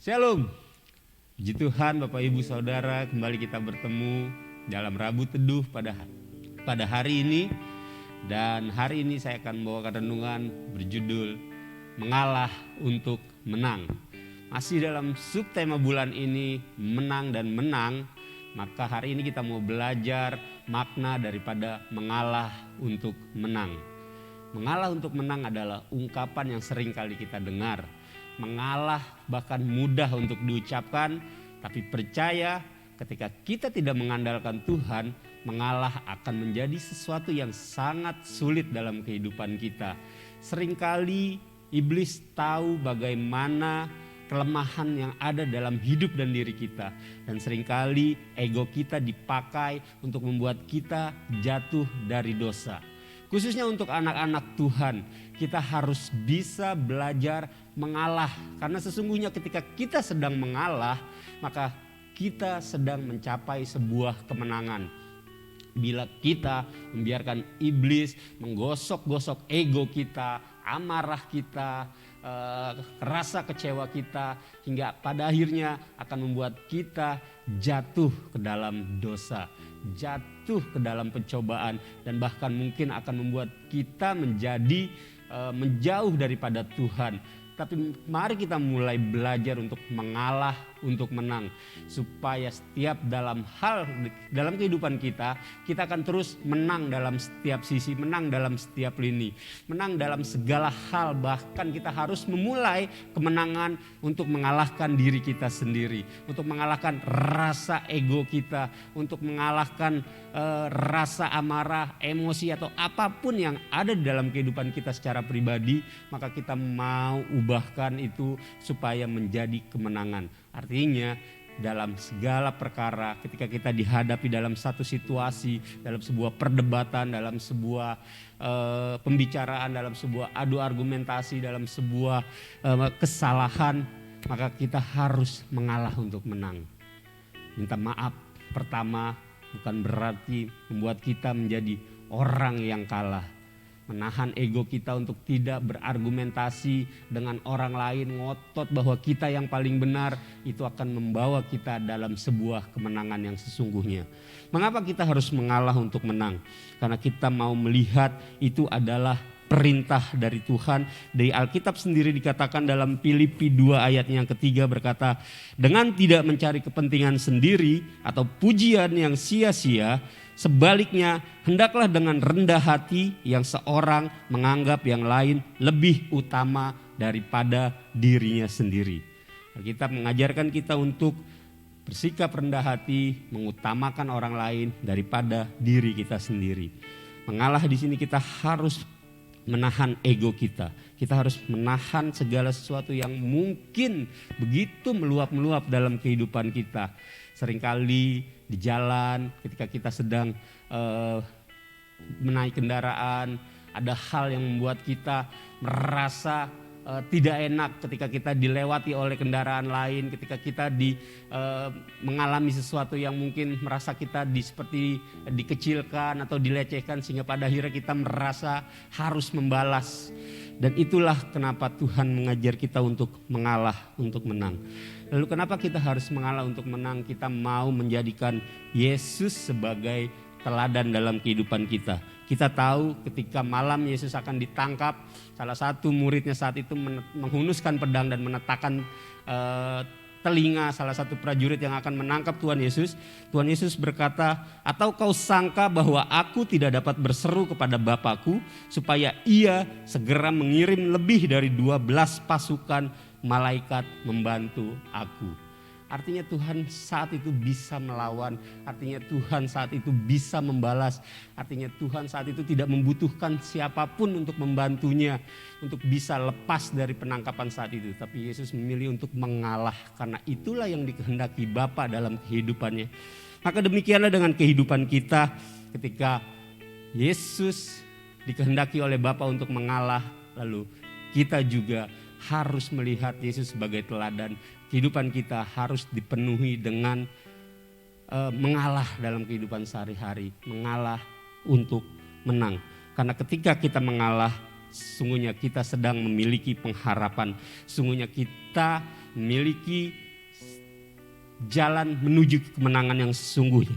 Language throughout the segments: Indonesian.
Shalom. Puji Tuhan Bapak Ibu Saudara, kembali kita bertemu dalam Rabu Teduh pada hari ini. Dan hari ini saya akan membawakan renungan berjudul Mengalah untuk Menang. Masih dalam subtema bulan ini, menang dan menang. Maka hari ini kita mau belajar makna daripada mengalah untuk menang. Mengalah untuk menang adalah ungkapan yang sering kali kita dengar. Mengalah bahkan mudah untuk diucapkan, tapi percaya ketika kita tidak mengandalkan Tuhan, mengalah akan menjadi sesuatu yang sangat sulit dalam kehidupan kita. Seringkali iblis tahu bagaimana kelemahan yang ada dalam hidup dan diri kita, dan seringkali ego kita dipakai untuk membuat kita jatuh dari dosa. Khususnya untuk anak-anak Tuhan, kita harus bisa belajar mengalah. Karena sesungguhnya ketika kita sedang mengalah, maka kita sedang mencapai sebuah kemenangan. Bila kita membiarkan iblis menggosok-gosok ego kita, amarah kita, rasa kecewa kita, hingga pada akhirnya akan membuat kita jatuh ke dalam dosa, jatuh ke dalam pencobaan, dan bahkan mungkin akan membuat kita menjadi menjauh daripada Tuhan. Tapi mari kita mulai belajar untuk mengalah untuk menang, supaya setiap dalam kehidupan kita akan terus menang dalam setiap sisi, menang dalam setiap lini, menang dalam segala hal. Bahkan kita harus memulai kemenangan untuk mengalahkan diri kita sendiri, untuk mengalahkan rasa ego kita, untuk mengalahkan rasa amarah, emosi atau apapun yang ada di dalam kehidupan kita secara pribadi. Maka kita mau ubahkan itu supaya menjadi kemenangan. Artinya dalam segala perkara, ketika kita dihadapi dalam satu situasi, dalam sebuah perdebatan, dalam sebuah pembicaraan, dalam sebuah adu argumentasi, dalam sebuah kesalahan, maka kita harus mengalah untuk menang. Minta maaf pertama bukan berarti membuat kita menjadi orang yang kalah. Menahan ego kita untuk tidak berargumentasi dengan orang lain, ngotot bahwa kita yang paling benar, itu akan membawa kita dalam sebuah kemenangan yang sesungguhnya. Mengapa kita harus mengalah untuk menang? Karena kita mau melihat itu adalah perintah dari Tuhan. Dari Alkitab sendiri dikatakan dalam Filipi 2 ayat yang ketiga berkata, dengan tidak mencari kepentingan sendiri atau pujian yang sia-sia, sebaliknya, hendaklah dengan rendah hati yang seorang menganggap yang lain lebih utama daripada dirinya sendiri. Alkitab mengajarkan kita untuk bersikap rendah hati, mengutamakan orang lain daripada diri kita sendiri. Mengalah di sini kita harus menahan ego kita. Kita harus menahan segala sesuatu yang mungkin begitu meluap-meluap dalam kehidupan kita. Seringkali di jalan ketika kita sedang menaik kendaraan, ada hal yang membuat kita merasa tidak enak ketika kita dilewati oleh kendaraan lain, ketika kita mengalami sesuatu yang mungkin merasa kita seperti dikecilkan atau dilecehkan, sehingga pada akhirnya kita merasa harus membalas. Dan itulah kenapa Tuhan mengajar kita untuk mengalah untuk menang. Lalu kenapa kita harus mengalah untuk menang? Kita mau menjadikan Yesus sebagai teladan dalam kehidupan kita. Kita tahu ketika malam Yesus akan ditangkap, salah satu muridnya saat itu menghunuskan pedang dan menetakkan telinga salah satu prajurit yang akan menangkap Tuhan Yesus. Tuhan Yesus berkata, atau kau sangka bahwa aku tidak dapat berseru kepada Bapakku supaya ia segera mengirim lebih dari 12 pasukan malaikat membantu aku. Artinya Tuhan saat itu bisa melawan, artinya Tuhan saat itu bisa membalas, artinya Tuhan saat itu tidak membutuhkan siapapun untuk membantunya, untuk bisa lepas dari penangkapan saat itu. Tapi Yesus memilih untuk mengalah, karena itulah yang dikehendaki Bapa dalam kehidupannya. Maka demikianlah dengan kehidupan kita, ketika Yesus dikehendaki oleh Bapa untuk mengalah, lalu kita juga harus melihat Yesus sebagai teladan. Kehidupan kita harus dipenuhi dengan mengalah dalam kehidupan sehari-hari, mengalah untuk menang. Karena ketika kita mengalah, sesungguhnya kita sedang memiliki pengharapan. Sesungguhnya kita memiliki jalan menuju kemenangan yang sesungguhnya.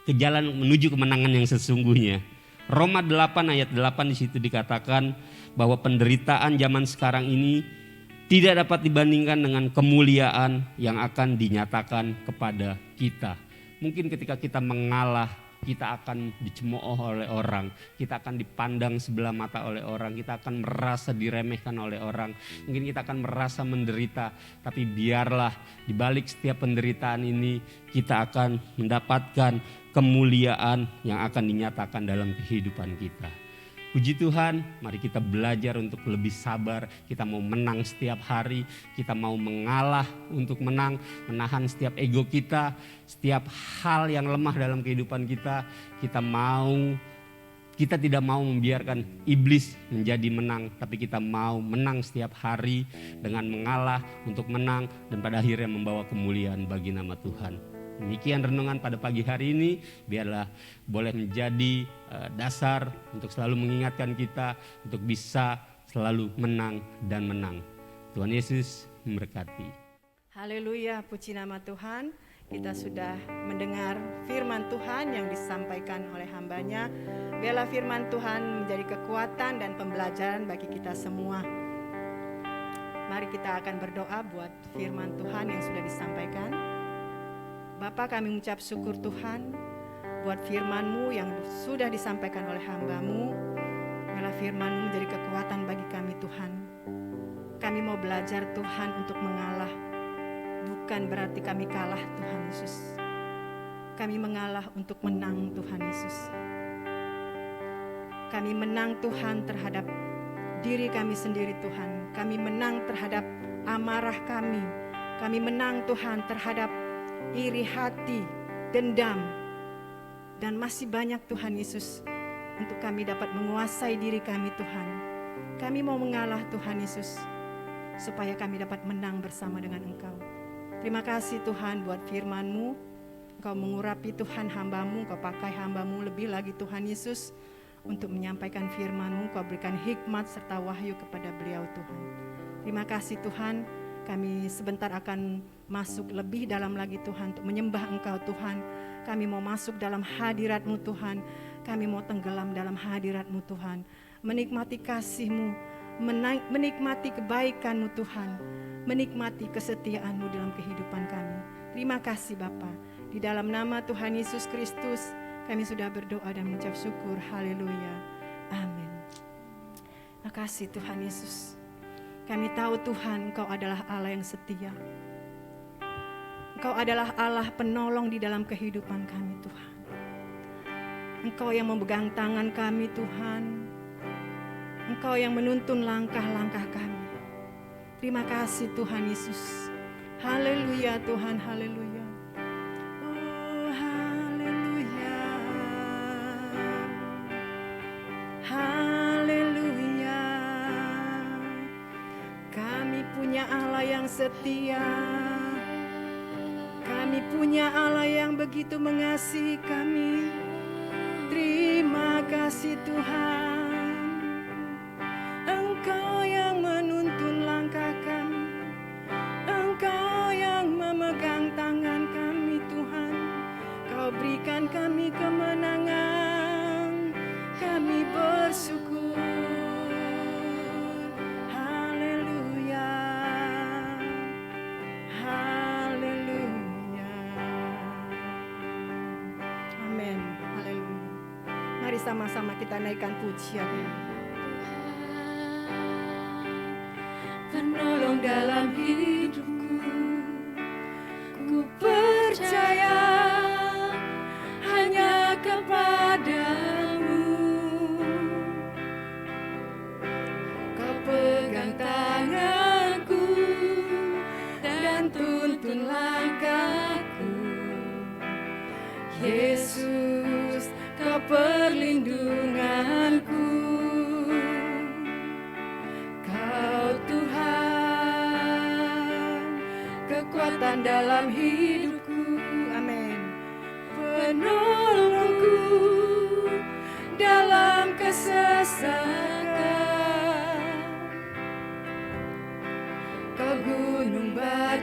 Ke jalan menuju kemenangan yang sesungguhnya. Roma 8 ayat 8 di situ dikatakan bahwa penderitaan zaman sekarang ini tidak dapat dibandingkan dengan kemuliaan yang akan dinyatakan kepada kita. Mungkin ketika kita mengalah, kita akan dicemooh oleh orang, kita akan dipandang sebelah mata oleh orang, kita akan merasa diremehkan oleh orang, mungkin kita akan merasa menderita. Tapi biarlah di balik setiap penderitaan ini kita akan mendapatkan kemuliaan yang akan dinyatakan dalam kehidupan kita. Puji Tuhan, mari kita belajar untuk lebih sabar. Kita mau menang setiap hari, kita mau mengalah untuk menang, menahan setiap ego kita, setiap hal yang lemah dalam kehidupan kita. Kita tidak mau membiarkan iblis menjadi menang, tapi kita mau menang setiap hari dengan mengalah untuk menang dan pada akhirnya membawa kemuliaan bagi nama Tuhan. Demikian renungan pada pagi hari ini, biarlah boleh menjadi dasar untuk selalu mengingatkan kita untuk bisa selalu menang dan menang. Tuhan Yesus memberkati. Haleluya, puji nama Tuhan. Kita sudah mendengar firman Tuhan yang disampaikan oleh hambanya. Biarlah firman Tuhan menjadi kekuatan dan pembelajaran bagi kita semua. Mari kita akan berdoa buat firman Tuhan yang sudah disampaikan. Bapa, kami mengucap syukur Tuhan buat firman-Mu yang sudah disampaikan oleh hamba-Mu. Biarlah firman-Mu menjadi kekuatan bagi kami Tuhan. Kami mau belajar Tuhan untuk mengalah. Bukan berarti kami kalah Tuhan Yesus. Kami mengalah untuk menang Tuhan Yesus. Kami menang Tuhan terhadap diri kami sendiri Tuhan. Kami menang terhadap amarah kami. Kami menang Tuhan terhadap iri hati, dendam, dan masih banyak Tuhan Yesus untuk kami dapat menguasai diri kami Tuhan. Kami mau mengalah Tuhan Yesus supaya kami dapat menang bersama dengan Engkau. Terima kasih Tuhan buat firman-Mu. Engkau mengurapi Tuhan hamba-Mu, Engkau pakai hamba-Mu lebih lagi Tuhan Yesus untuk menyampaikan firman-Mu. Engkau berikan hikmat serta wahyu kepada beliau Tuhan. Terima kasih Tuhan. Kami sebentar akan masuk lebih dalam lagi Tuhan untuk menyembah Engkau Tuhan. Kami mau masuk dalam hadirat-Mu Tuhan. Kami mau tenggelam dalam hadirat-Mu Tuhan. Menikmati kasih-Mu, menikmati kebaikan-Mu Tuhan. Menikmati kesetiaan-Mu dalam kehidupan kami. Terima kasih Bapa. Di dalam nama Tuhan Yesus Kristus kami sudah berdoa dan mengucap syukur. Haleluya. Amin. Terima kasih Tuhan Yesus. Kami tahu Tuhan Engkau adalah Allah yang setia. Engkau adalah Allah penolong di dalam kehidupan kami Tuhan. Engkau yang memegang tangan kami Tuhan. Engkau yang menuntun langkah-langkah kami. Terima kasih Tuhan Yesus. Haleluya Tuhan, haleluya. Oh haleluya. Haleluya. Kami punya Allah yang setia. Kami punya Allah yang begitu mengasihi kami. Terima kasih Tuhan. Engkau yang menuntun langkah kami. Engkau yang memegang tangan kami Tuhan. Kau berikan kami kemenangan. Kami bersyukur. Sama-sama kita naikkan pujian. Penolong dalam hidupku, ku percaya hanya kepadamu. Kau pegang tanganku dan tuntun langkahku, Yesus. Kau perlindunganku, Kau Tuhan, kekuatan dalam hidupku, amin. Penolongku dalam kesesakan, Kau gunung batu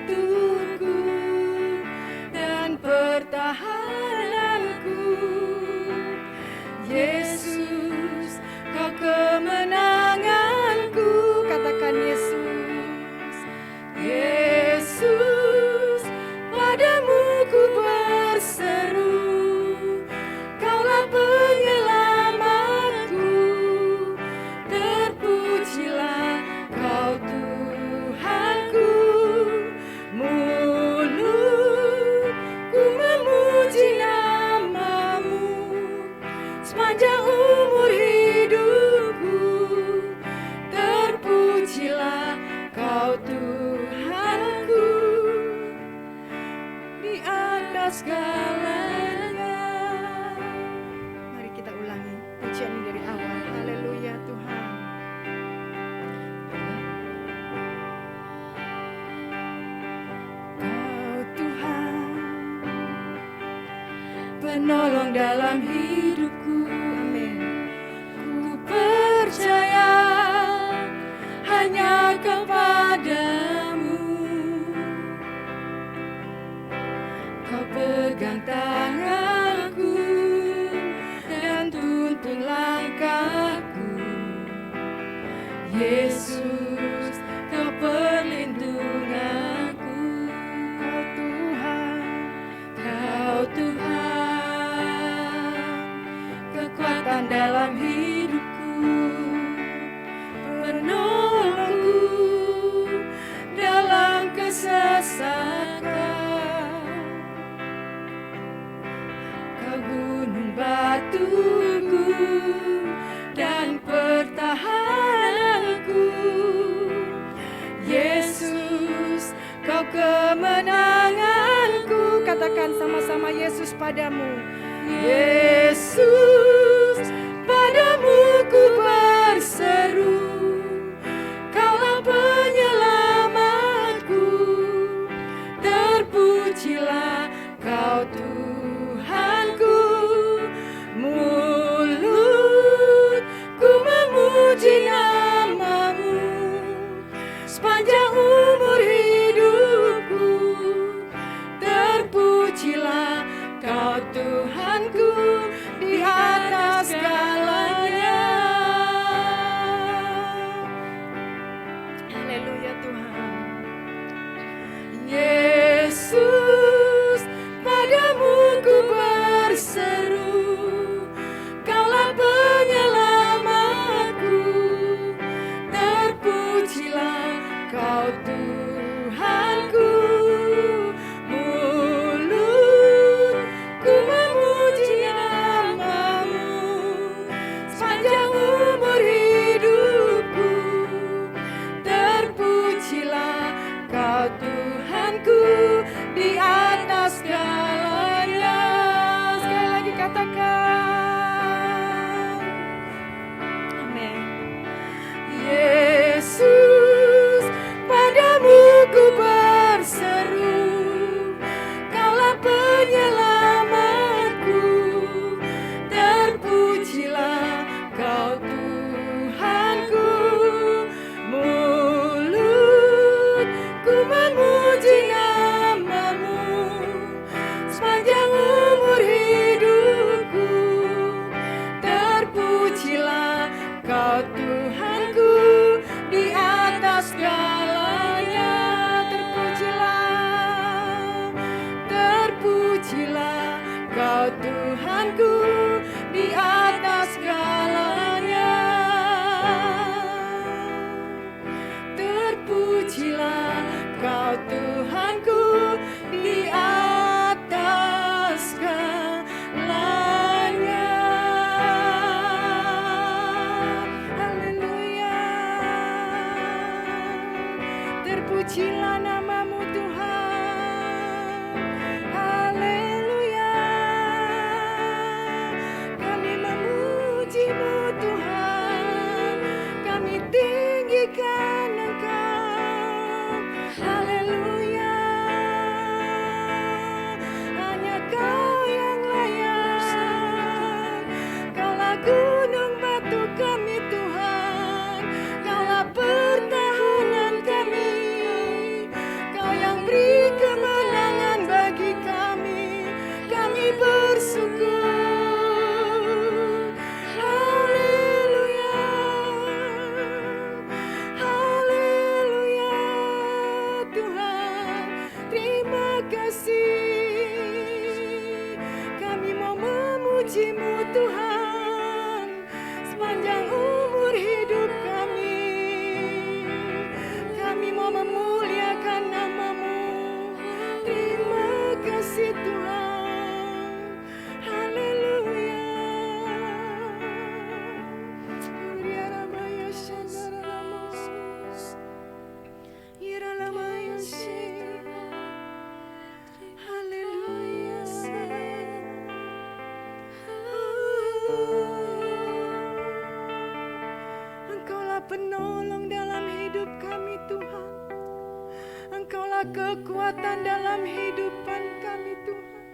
atas segalanya. Mari kita ulangi pujian ini dari awal. Haleluya Tuhan. Kau Tuhan, Penolong dalam hidupku, amin. ku percaya hanya kepadamu. Kau pegang tanganku dan tuntun langkahku. Yesus, kau perlindunganku. Kau Tuhan, Kau Tuhan, kekuatan dalam hidupku, penolongku dalam kesesakan. Kau gunung batuku dan pertahananku. Yesus, kau kemenanganku. katakan sama-sama Yesus padamu. Yesus, padamu ku berseru, Kaulah penyelamatku. Terpujilah Kau Tuhanku. Mulutku memuji nama-Mu sepanjang umur hidupku. Terpujilah Kau Tuhanku di atas segalanya. Haleluya Tuhan. Yesus, padamu ku berseru, Kaulah penyelamatku. Terpujilah Kau Tuhanku. Mulutku memuji nama-Mu sepanjang umur hidupku. Terpujilah Kau Tuhanku di atas segalanya. Sekali lagi katakan. Amin. Yesus, padamu ku berseru, Kaulah penyelamatku. Terpujilah Kau Tuhanku. Mulutku memuji nama-Mu sepanjang umur hidupku. Terpujilah Kau Tuhanku di atas segalanya. Terpujilah, terpujilah Kau Tuhanku di atas segalanya. Terpujilah Kau Tuhanku di atas segalanya. Haleluya. Terpujilah nama-Mu Tuhan. Haleluya. Kami memuji-Mu Tuhan. Kami tinggikan Engkau. Haleluya. Hanya Kau yang layak. Kaulah gunung batu kami Tuhan. Kaulah pertahanan kami. Kau yang beri kemenangan bagi kami. Kami bersyukur. Haleluya. Haleluya Tuhan. Terima kasih. Kami mau memuji-Mu Tuhan sepanjang umur hidup kami. Kami mau memuliakan nama-Mu. Terima kasih Tuhan. Haleluya. Uriarabaya shandaramos. Iralamaya shi. kekuatan dalam hidupan kami Tuhan.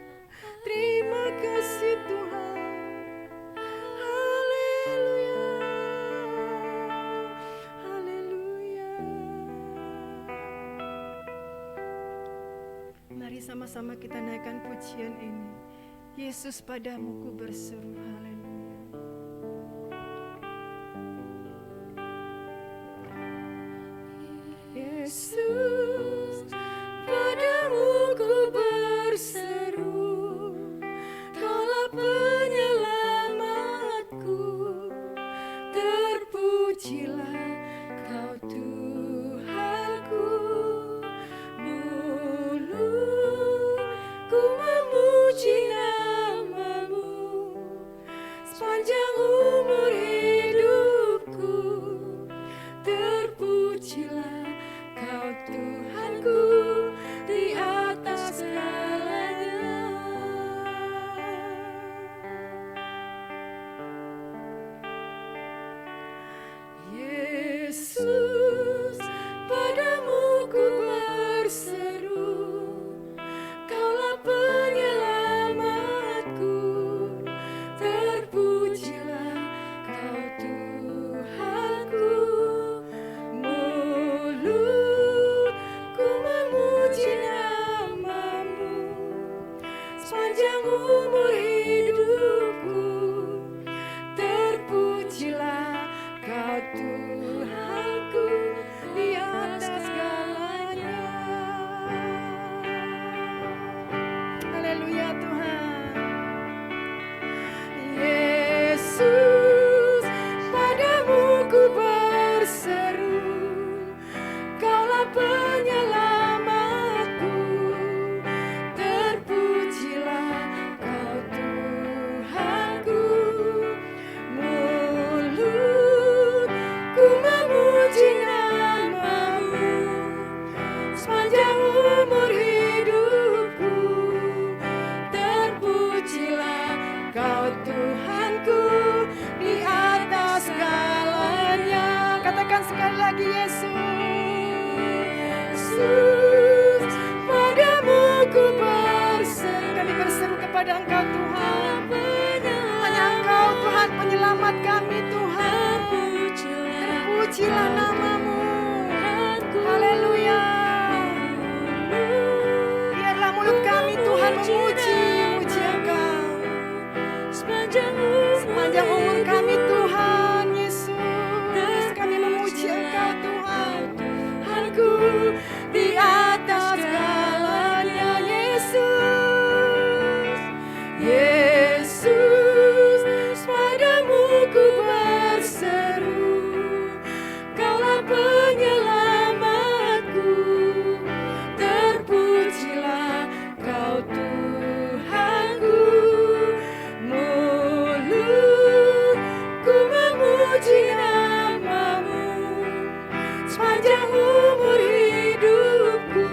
Terima kasih Tuhan. Haleluya. Haleluya. Mari sama-sama kita naikkan pujian ini. Yesus, padamu ku berseru. Haleluya. Yesus, padamu ku berseru, Kaulah penyelamatku, terpujilah Kau Tuhanku. Mulutku memuji nama-Mu sepanjang umur hidupku, terpujilah Kau Tuhanku di atas segalanya. Yesus, padamu ku berseru, Kaulah penyelamatku, terpujilah Kau Tuhanku. Mulutku memuji nama-Mu sepanjang umur hidupku, terpujilah Kau Tuhanku di atas segalanya. Haleluya Tuhan. Yesus, padamu ku berseru, Kaulah penyelamatku, terpujilah Kau Tuhanku. Mulutku memuji nama-Mu sepanjang umur hidupku, terpujilah Kau Tuhanku di atas segalanya. Katakan sekali lagi, Yesus, padamu ku berseru. Kami berseru kepada Engkau Tuhan. Hanya Engkau Tuhan penyelamat kami Tuhan. Terpujilah nama-Mu. Haleluya. Biarlah mulut kami Tuhan memuji Engkau sepanjang umur kami Tuhan. Yesus, kami memuji Engkau Tuhan, Tuhanku di atas segalanya. Yesus, Yesus, padamu ku berseru, Kaulah penyelamatku, terpujilah Kau Tuhanku. Mulutku memuji nama-Mu sepanjang umur hidupku,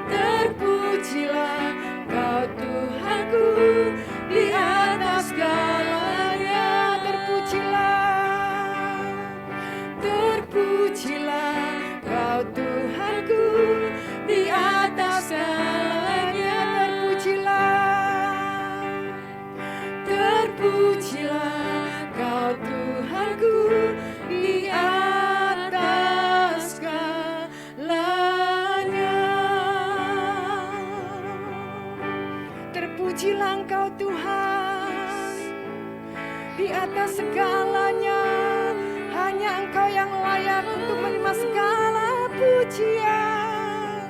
terpujilah Kau Tuhanku di atas segalanya. Terpujilah Kau Tuhanku di atas segalanya. Terpujilah Kau Tuhanku di atas segalanya. Terpujilah Engkau Tuhan di atas segalanya. Hanya Engkau yang layak untuk menerima segala pujian,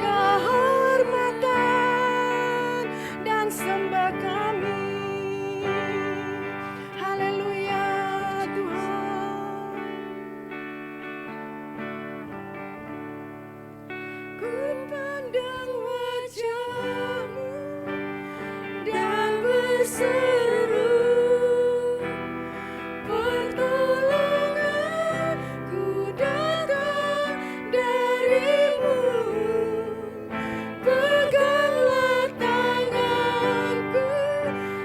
kehormatan, dan sembah kami. Haleluya Tuhan. Ku pandang wajah-Mu dan berseru, pertolonganku datang dari-Mu. Peganglah tanganku,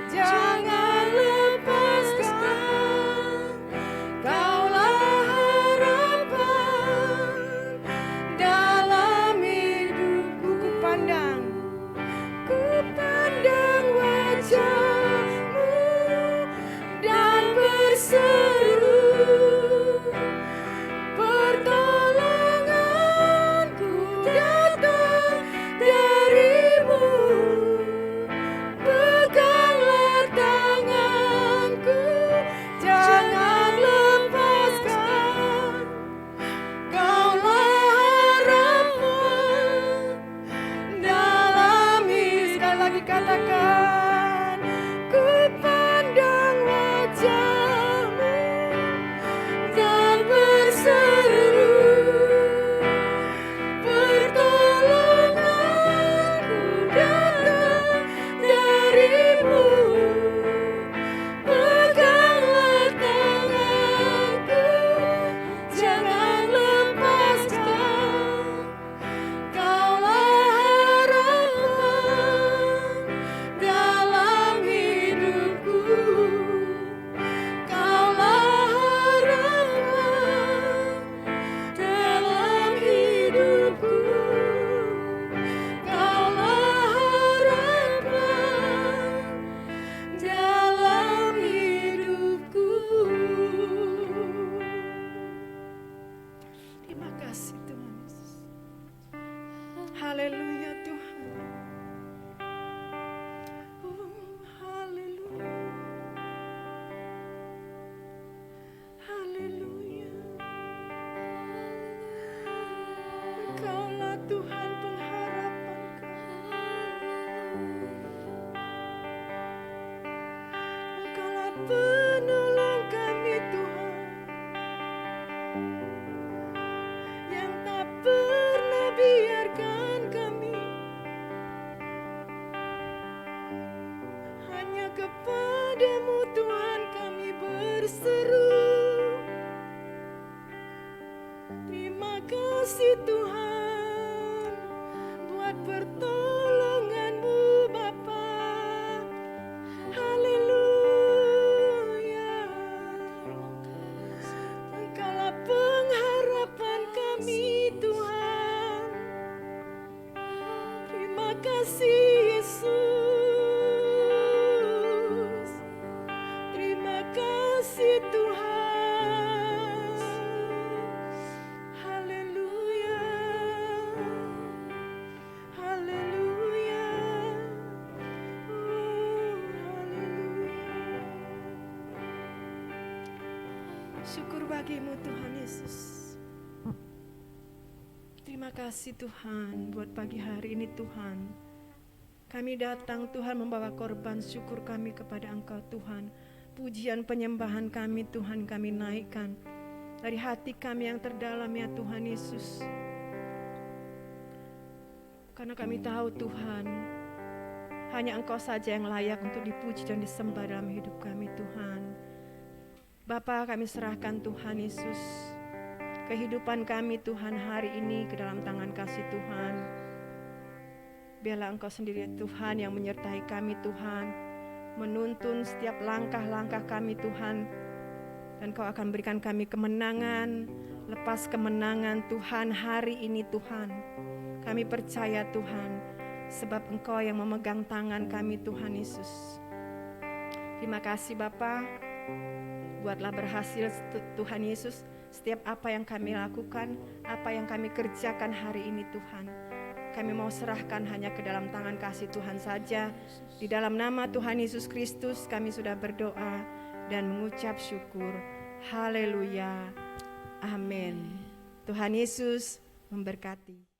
jangan lepaskan. Kaulah harapan dalam hidup. Haleluya Tuhan. Haleluya. Haleluya. Engkaulah Tuhan pengharapan kami. Engkaulah penolong kami Tuhan, yang tak pernah biarkan kami hanya kepadamu Tuhan kami berseru. Terima kasih Tuhan buat pertolongan-Mu Bapa. Haleluya. Engkaulah pengharapan kami Tuhan. Terima kasih Yesus. Terima kasih Tuhan. Haleluya. Haleluya. Haleluya. Syukur bagimu Tuhan Yesus. Terima kasih Tuhan buat pagi hari ini Tuhan. Kami datang Tuhan membawa korban syukur kami kepada Engkau Tuhan. Pujian penyembahan kami Tuhan kami naikkan dari hati kami yang terdalam ya Tuhan Yesus. Karena kami tahu Tuhan, hanya Engkau saja yang layak untuk dipuji dan disembah dalam hidup kami Tuhan. Bapa, kami serahkan Tuhan Yesus kehidupan kami Tuhan hari ini ke dalam tangan kasih Tuhan. Biarlah Engkau sendiri Tuhan yang menyertai kami Tuhan, menuntun setiap langkah-langkah kami Tuhan, dan Kau akan berikan kami kemenangan, lepas kemenangan Tuhan hari ini Tuhan. Kami percaya Tuhan, sebab Engkau yang memegang tangan kami Tuhan Yesus. Terima kasih Bapa, buatlah berhasil Tuhan Yesus setiap apa yang kami lakukan, apa yang kami kerjakan hari ini Tuhan. Kami mau serahkan hanya ke dalam tangan kasih Tuhan saja. Di dalam nama Tuhan Yesus Kristus kami sudah berdoa dan mengucap syukur. Haleluya. Amin. Tuhan Yesus memberkati.